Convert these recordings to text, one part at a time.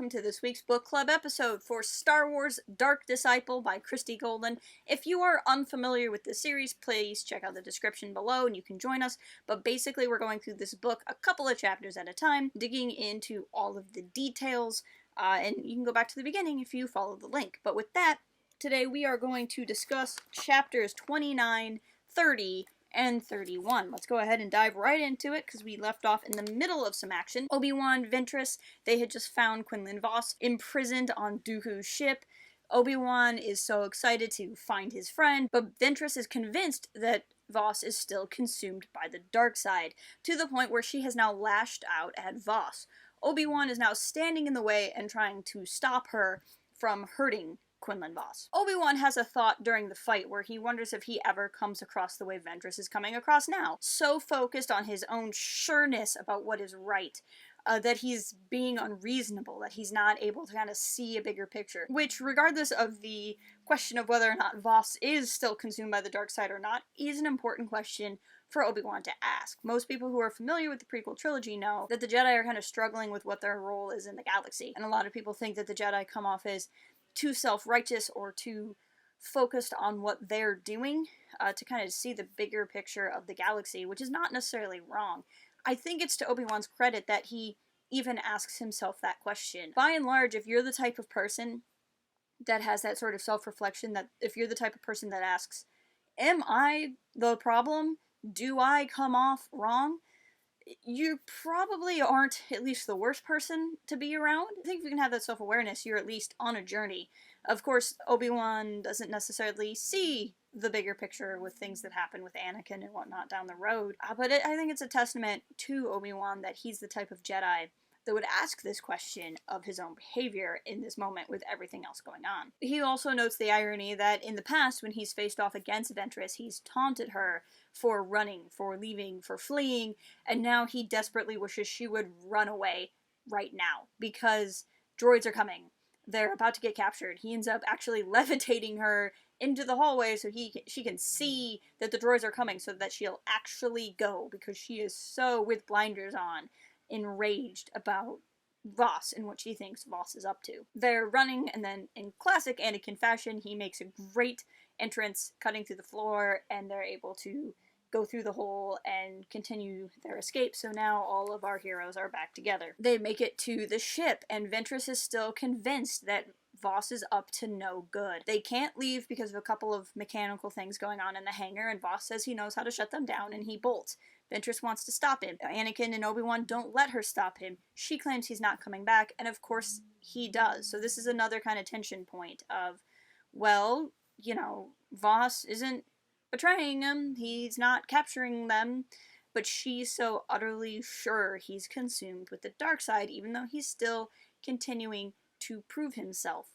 welcome to this week's book club episode for Star Wars Dark Disciple by Christie Golden. If you are unfamiliar with this series, please check out the description below and you can join us. But basically we're going through this book a couple of chapters at a time, digging into all of the details, and you can go back to the beginning if you follow the link. But with that, today we are going to discuss chapters 29, 30, and 31. Let's go ahead and dive right into it, because we left off in the middle of some action. Obi-Wan, Ventress, they had just found Quinlan Vos imprisoned on Dooku's ship. Obi-Wan is so excited to find his friend, but Ventress is convinced that Vos is still consumed by the dark side, to the point where she has now lashed out at Vos. Obi-Wan is now standing in the way and trying to stop her from hurting Quinlan Vos. Obi-Wan has a thought during the fight where he wonders if he ever comes across the way Ventress is coming across now. So focused on his own sureness about what is right, that he's being unreasonable, that he's not able to kind of see a bigger picture. Which, regardless of the question of whether or not Vos is still consumed by the dark side or not, is an important question for Obi-Wan to ask. Most people who are familiar with the prequel trilogy know that the Jedi are kind of struggling with what their role is in the galaxy, and a lot of people think that the Jedi come off as too self-righteous or too focused on what they're doing to kind of see the bigger picture of the galaxy, which is not necessarily wrong. I think it's to Obi-Wan's credit that he even asks himself that question. By and large, if you're the type of person that has that sort of self-reflection, that if you're the type of person that asks, am I the problem? Do I come off wrong? You probably aren't at least the worst person to be around. I think if you can have that self-awareness, you're at least on a journey. Of course, Obi-Wan doesn't necessarily see the bigger picture with things that happen with Anakin and whatnot down the road, but I think it's a testament to Obi-Wan that he's the type of Jedi that would ask this question of his own behavior in this moment with everything else going on. He also notes the irony that in the past, when he's faced off against Ventress, he's taunted her for running, for leaving, for fleeing, and now he desperately wishes she would run away right now, because droids are coming. They're about to get captured. He ends up actually levitating her into the hallway so she can see that the droids are coming, so that she'll actually go, because she is so, with blinders on, enraged about Vos and what she thinks Vos is up to. They're running, and then in classic Anakin fashion, he makes a great entrance cutting through the floor, and they're able to go through the hole and continue their escape. So now all of our heroes are back together. They make it to the ship, and Ventress is still convinced that Vos is up to no good. They can't leave because of a couple of mechanical things going on in the hangar, and Vos says he knows how to shut them down, and he bolts. Ventress wants to stop him. Anakin and Obi-Wan don't let her stop him. She claims he's not coming back, and of course he does. So this is another kind of tension point of, well, you know, Vos isn't betraying him, he's not capturing them, but she's so utterly sure he's consumed with the dark side, even though he's still continuing to prove himself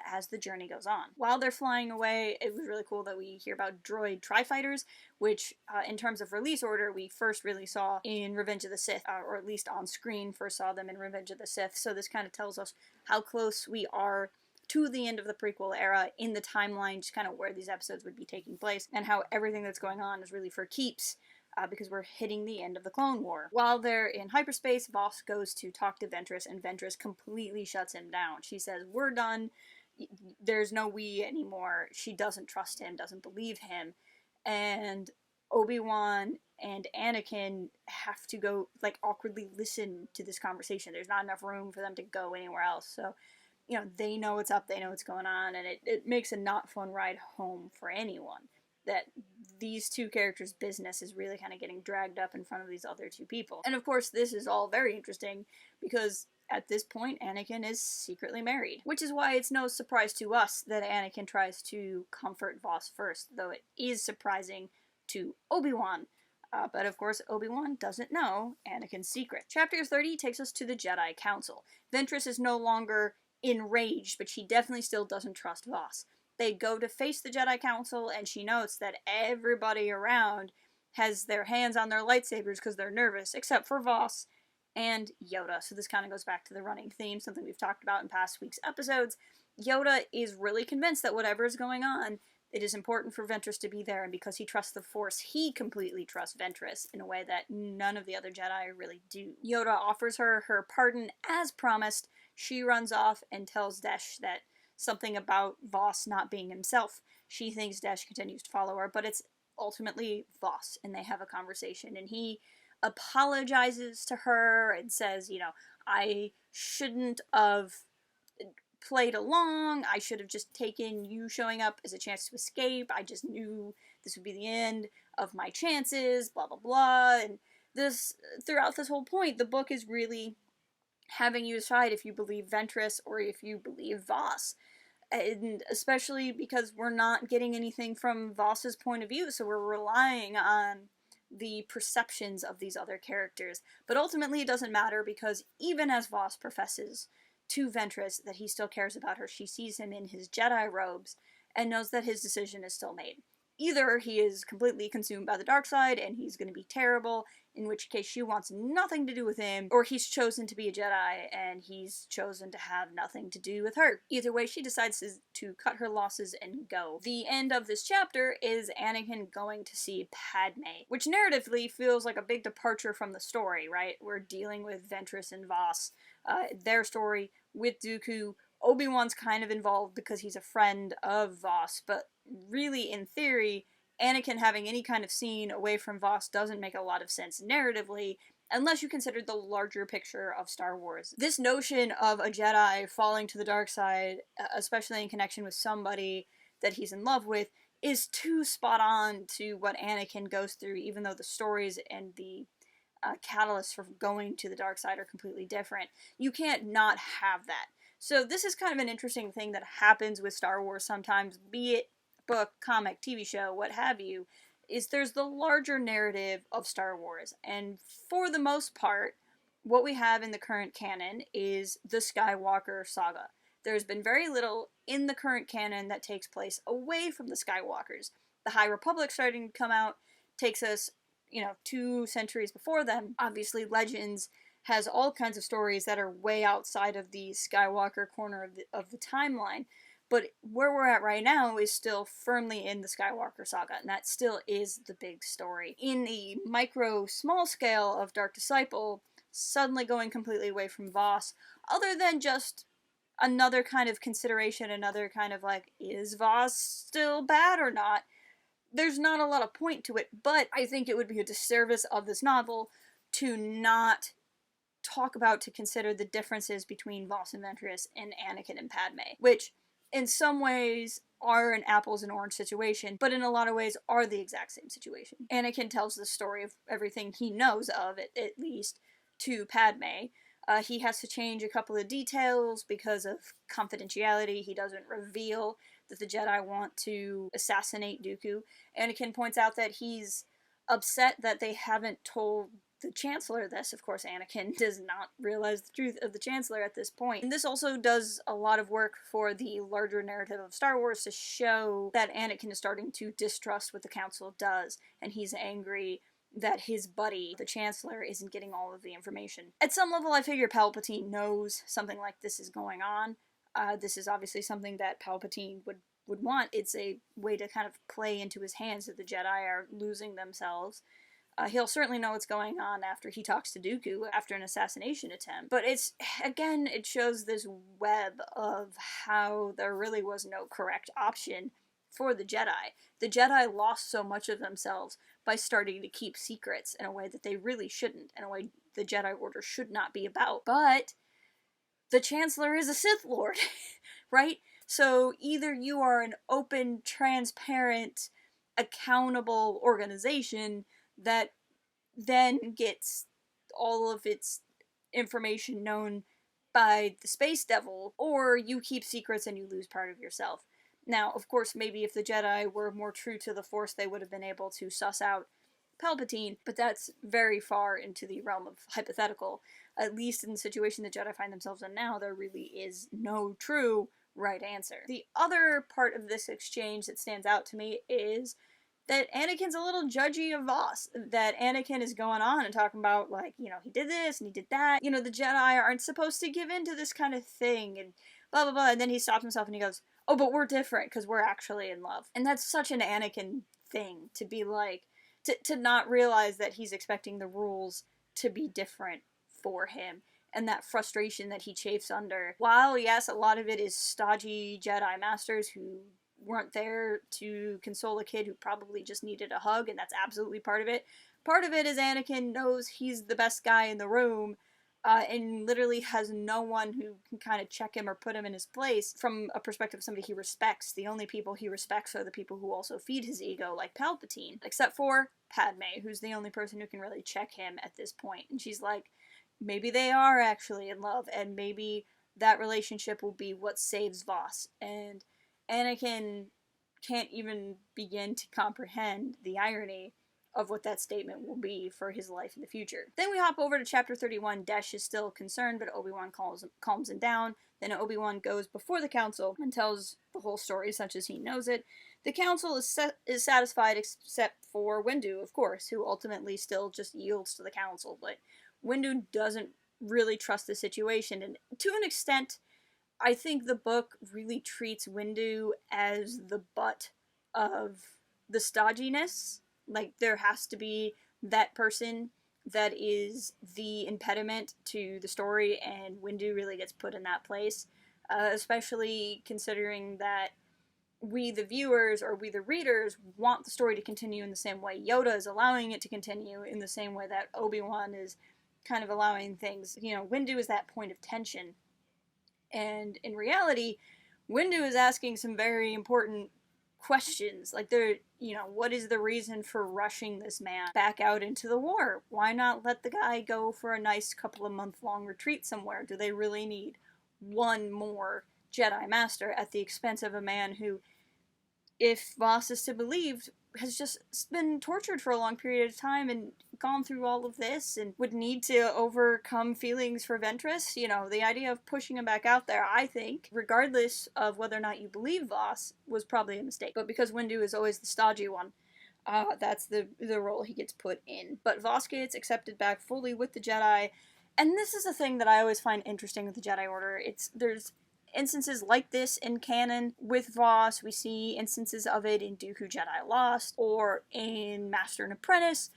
as the journey goes on. While they're flying away, it was really cool that we hear about droid tri-fighters, which in terms of release order, we first really saw in Revenge of the Sith, or at least on screen first saw them in Revenge of the Sith, so this kind of tells us how close we are to the end of the prequel era in the timeline, just kind of where these episodes would be taking place, and how everything that's going on is really for keeps, because we're hitting the end of the Clone War. While they're in hyperspace, Vos goes to talk to Ventress, and Ventress completely shuts him down. She says, we're done, there's no we anymore. She doesn't trust him, doesn't believe him, and Obi-Wan and Anakin have to go, like, awkwardly listen to this conversation. There's not enough room for them to go anywhere else, so you know, they know what's up, they know what's going on, and it makes a not fun ride home for anyone. That these two characters' business is really kind of getting dragged up in front of these other two people. And of course, this is all very interesting, because at this point, Anakin is secretly married. Which is why it's no surprise to us that Anakin tries to comfort Vos first, though it is surprising to Obi-Wan. But of course, Obi-Wan doesn't know Anakin's secret. Chapter 30 takes us to the Jedi Council. Ventress is no longer enraged, but she definitely still doesn't trust Vos. They go to face the Jedi Council, and she notes that everybody around has their hands on their lightsabers because they're nervous, except for Vos and Yoda. So this kind of goes back to the running theme, something we've talked about in past week's episodes. Yoda is really convinced that whatever is going on, it is important for Ventress to be there, and because he trusts the Force, he completely trusts Ventress in a way that none of the other Jedi really do. Yoda offers her her pardon as promised. she runs off and tells Desh that something about Voss not being himself. She thinks Desh continues to follow her, but it's ultimately Voss, and they have a conversation, and he apologizes to her and says, I shouldn't have played along. I should have just taken you showing up as a chance to escape. I just knew this would be the end of my chances, blah, blah, blah. And throughout this whole point, the book is really having you decide if you believe Ventress or if you believe Voss. And especially because we're not getting anything from Voss's point of view, so we're relying on the perceptions of these other characters. But ultimately it doesn't matter, because even as Voss professes to Ventress that he still cares about her, she sees him in his Jedi robes and knows that his decision is still made. Either he is completely consumed by the dark side and he's going to be terrible, in which case she wants nothing to do with him, or he's chosen to be a Jedi and he's chosen to have nothing to do with her. Either way, she decides to cut her losses and go. The end of this chapter is Anakin going to see Padme, which narratively feels like a big departure from the story, right? We're dealing with Ventress and Voss, their story with Dooku. Obi-Wan's kind of involved because he's a friend of Voss, but really, in theory, Anakin having any kind of scene away from Voss doesn't make a lot of sense narratively, unless you consider the larger picture of Star Wars. This notion of a Jedi falling to the dark side, especially in connection with somebody that he's in love with, is too spot on to what Anakin goes through, even though the stories and the catalysts for going to the dark side are completely different. You can't not have that. So this is kind of an interesting thing that happens with Star Wars sometimes, be it book, comic, TV show, what have you, is there's the larger narrative of Star Wars. And for the most part, what we have in the current canon is the Skywalker saga. There's been very little in the current canon that takes place away from the Skywalkers. The High Republic starting to come out takes us, 2 centuries before them. Obviously, Legends has all kinds of stories that are way outside of the Skywalker corner of the timeline. But where we're at right now is still firmly in the Skywalker saga, and that still is the big story. In the small scale of Dark Disciple, suddenly going completely away from Voss, other than just another kind of consideration, another kind of is Voss still bad or not? There's not a lot of point to it, but I think it would be a disservice of this novel to not to consider the differences between Voss and Ventress and Anakin and Padme, which in some ways are an apples and orange situation, but in a lot of ways are the exact same situation. Anakin tells the story of everything he knows of, at least, to Padme. He has to change a couple of details because of confidentiality. He doesn't reveal that the Jedi want to assassinate Dooku. Anakin points out that he's upset that they haven't told the Chancellor this. Of course, Anakin does not realize the truth of the Chancellor at this point. And this also does a lot of work for the larger narrative of Star Wars to show that Anakin is starting to distrust what the Council does, and he's angry that his buddy, the Chancellor, isn't getting all of the information. At some level, I figure Palpatine knows something like this is going on. This is obviously something that Palpatine would want. It's a way to kind of play into his hands that the Jedi are losing themselves. He'll certainly know what's going on after he talks to Dooku after an assassination attempt. But it shows this web of how there really was no correct option for the Jedi. The Jedi lost so much of themselves by starting to keep secrets in a way that they really shouldn't, in a way the Jedi Order should not be about. But the Chancellor is a Sith Lord, right? So either you are an open, transparent, accountable organization that then gets all of its information known by the Space Devil, or you keep secrets and you lose part of yourself. Now, of course, maybe if the Jedi were more true to the Force, they would have been able to suss out Palpatine, but that's very far into the realm of hypothetical. At least in the situation the Jedi find themselves in now, there really is no true right answer. The other part of this exchange that stands out to me is that Anakin's a little judgy of Voss. That Anakin is going on and talking about, he did this and he did that. The Jedi aren't supposed to give in to this kind of thing and blah, blah, blah. And then he stops himself and he goes, oh, but we're different because we're actually in love. And that's such an Anakin thing, to be to not realize that he's expecting the rules to be different for him. and that frustration that he chafes under. While, yes, a lot of it is stodgy Jedi Masters who weren't there to console a kid who probably just needed a hug, and that's absolutely part of it. Part of it is Anakin knows he's the best guy in the room, and literally has no one who can kind of check him or put him in his place from a perspective of somebody he respects. The only people he respects are the people who also feed his ego, like Palpatine, except for Padme, who's the only person who can really check him at this point. And she's like, maybe they are actually in love, and maybe that relationship will be what saves Voss. And Anakin can't even begin to comprehend the irony of what that statement will be for his life in the future. Then we hop over to chapter 31. Desh is still concerned, but Obi-Wan calms him down. Then Obi-Wan goes before the council and tells the whole story such as he knows it. The council is satisfied except for Windu, of course, who ultimately still just yields to the council. But Windu doesn't really trust the situation, and to an extent, I think the book really treats Windu as the butt of the stodginess. Like, there has to be that person that is the impediment to the story, and Windu really gets put in that place, especially considering that we, the viewers, or we, the readers, want the story to continue in the same way Yoda is allowing it to continue, in the same way that Obi-Wan is kind of allowing things. You know, Windu is that point of tension. And in reality, Windu is asking some very important questions. Like, what is the reason for rushing this man back out into the war? Why not let the guy go for a nice couple of month-long retreat somewhere? Do they really need one more Jedi Master at the expense of a man who, if Voss is to be believed, has just been tortured for a long period of time and gone through all of this and would need to overcome feelings for Ventress? You know, the idea of pushing him back out there, I think, regardless of whether or not you believe Voss, was probably a mistake. But because Windu is always the stodgy one, that's the role he gets put in. But Voss gets accepted back fully with the Jedi, and this is a thing that I always find interesting with the Jedi Order. There's instances like this in canon with Voss. We see instances of it in Dooku Jedi Lost, or in Master and Apprentice.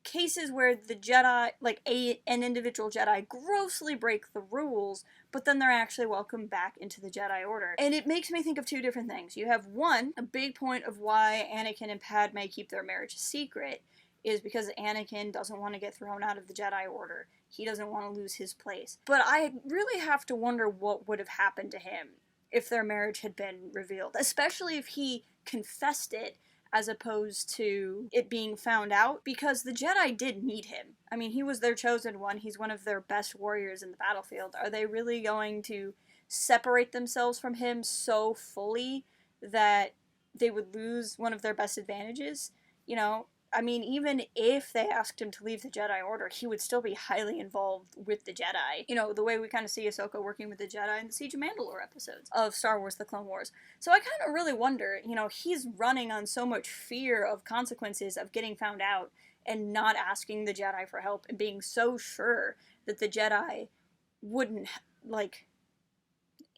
Cases where the Jedi, like an individual Jedi, grossly break the rules, but then they're actually welcomed back into the Jedi Order. And it makes me think of two different things. You have one, a big point of why Anakin and Padme keep their marriage a secret is because Anakin doesn't want to get thrown out of the Jedi Order. He doesn't want to lose his place. But I really have to wonder what would have happened to him if their marriage had been revealed, especially if he confessed it as opposed to it being found out, because the Jedi did need him. I mean, he was their chosen one. He's one of their best warriors in the battlefield. Are they really going to separate themselves from him so fully that they would lose one of their best advantages? You know, I mean, even if they asked him to leave the Jedi Order, he would still be highly involved with the Jedi. You know, the way we kind of see Ahsoka working with the Jedi in the Siege of Mandalore episodes of Star Wars The Clone Wars. So I kind of really wonder, you know, he's running on so much fear of consequences of getting found out and not asking the Jedi for help and being so sure that the Jedi wouldn't, like,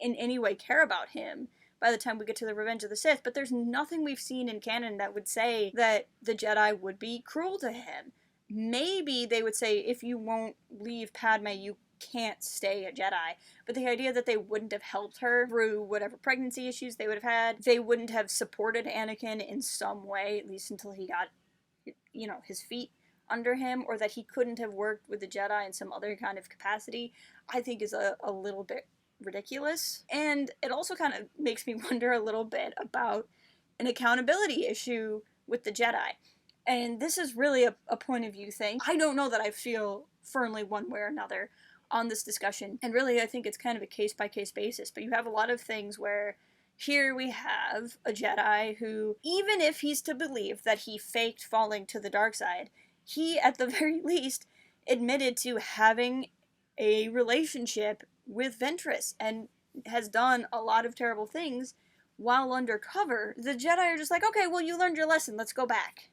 in any way care about him by the time we get to the Revenge of the Sith. But there's nothing we've seen in canon that would say that the Jedi would be cruel to him. Maybe they would say, if you won't leave Padme, you can't stay a Jedi. But the idea that they wouldn't have helped her through whatever pregnancy issues they would have had, they wouldn't have supported Anakin in some way, at least until he got, you know, his feet under him, or that he couldn't have worked with the Jedi in some other kind of capacity, I think is a little bit ridiculous. And it also kind of makes me wonder a little bit about an accountability issue with the Jedi. And this is really a point of view thing. I don't know that I feel firmly one way or another on this discussion. And really, I think it's kind of a case-by-case basis. But you have a lot of things where here we have a Jedi who, even if he's to believe that he faked falling to the dark side, he, at the very least, admitted to having a relationship with Ventress and has done a lot of terrible things while undercover. The Jedi are just like, okay, well, you learned your lesson, let's go back.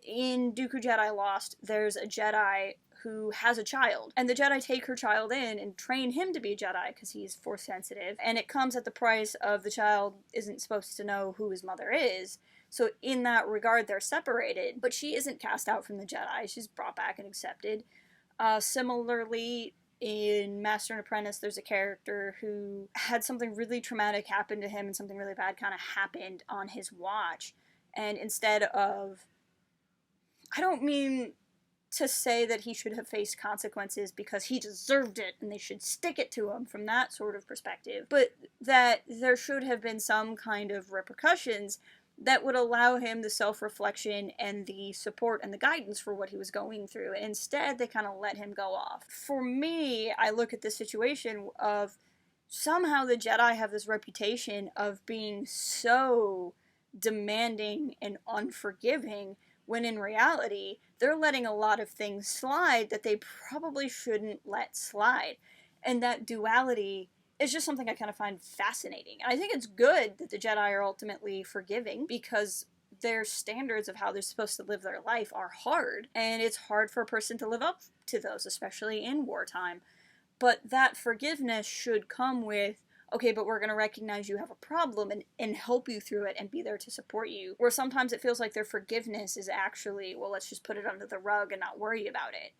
In Dooku Jedi Lost, there's a Jedi who has a child, and the Jedi take her child in and train him to be a Jedi because he's Force sensitive, and it comes at the price of the child isn't supposed to know who his mother is. So in that regard, they're separated, but she isn't cast out from the Jedi. She's brought back and accepted. Similarly, in Master and Apprentice, there's a character who had something really traumatic happen to him and something really bad kind of happened on his watch. And instead of... I don't mean to say that he should have faced consequences because he deserved it and they should stick it to him from that sort of perspective, but that there should have been some kind of repercussions that would allow him the self-reflection and the support and the guidance for what he was going through. And instead, they kind of let him go off. For me, I look at this situation of somehow the Jedi have this reputation of being so demanding and unforgiving, when in reality, they're letting a lot of things slide that they probably shouldn't let slide. And that duality is just something I kind of find fascinating. And I think it's good that the Jedi are ultimately forgiving, because their standards of how they're supposed to live their life are hard, and it's hard for a person to live up to those, especially in wartime. But that forgiveness should come with, okay, but we're going to recognize you have a problem and help you through it and be there to support you. Where sometimes it feels like their forgiveness is actually, well, let's just put it under the rug and not worry about it.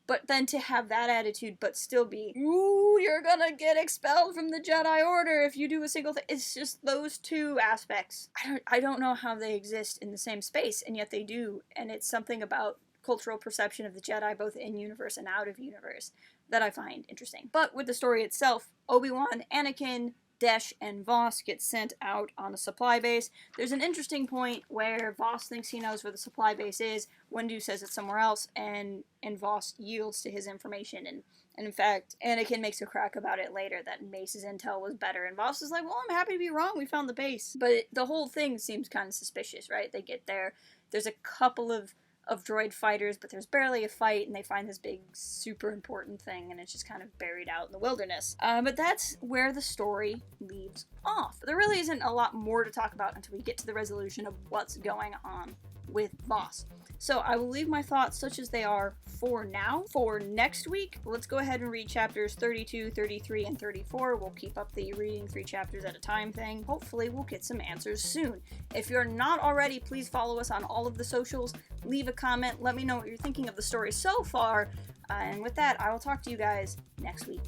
But then to have that attitude but still be, ooh, you're gonna get expelled from the Jedi Order if you do a single thing. It's just those two aspects. I don't know how they exist in the same space, and yet they do. And it's something about cultural perception of the Jedi, both in-universe and out-of-universe, that I find interesting. But with the story itself, Obi-Wan, Anakin, Desh, and Voss get sent out on a supply base. There's an interesting point where Voss thinks he knows where the supply base is, Windu says it's somewhere else, and Voss yields to his information, and in fact, Anakin makes a crack about it later, that Mace's intel was better, and Voss is like, well, I'm happy to be wrong, we found the base. But the whole thing seems kind of suspicious, right? They get there, there's a couple of droid fighters, but there's barely a fight, and they find this big, super important thing, and it's just kind of buried out in the wilderness. But that's where the story leaves off. There really isn't a lot more to talk about until we get to the resolution of what's going on with Voss. So I will leave my thoughts such as they are for now. For next week, let's go ahead and read chapters 32, 33, and 34. We'll keep up the reading 3 chapters at a time thing. Hopefully we'll get some answers soon. If you're not already, please follow us on all of the socials. Leave a comment. Let me know what you're thinking of the story so far. And with that, I will talk to you guys next week.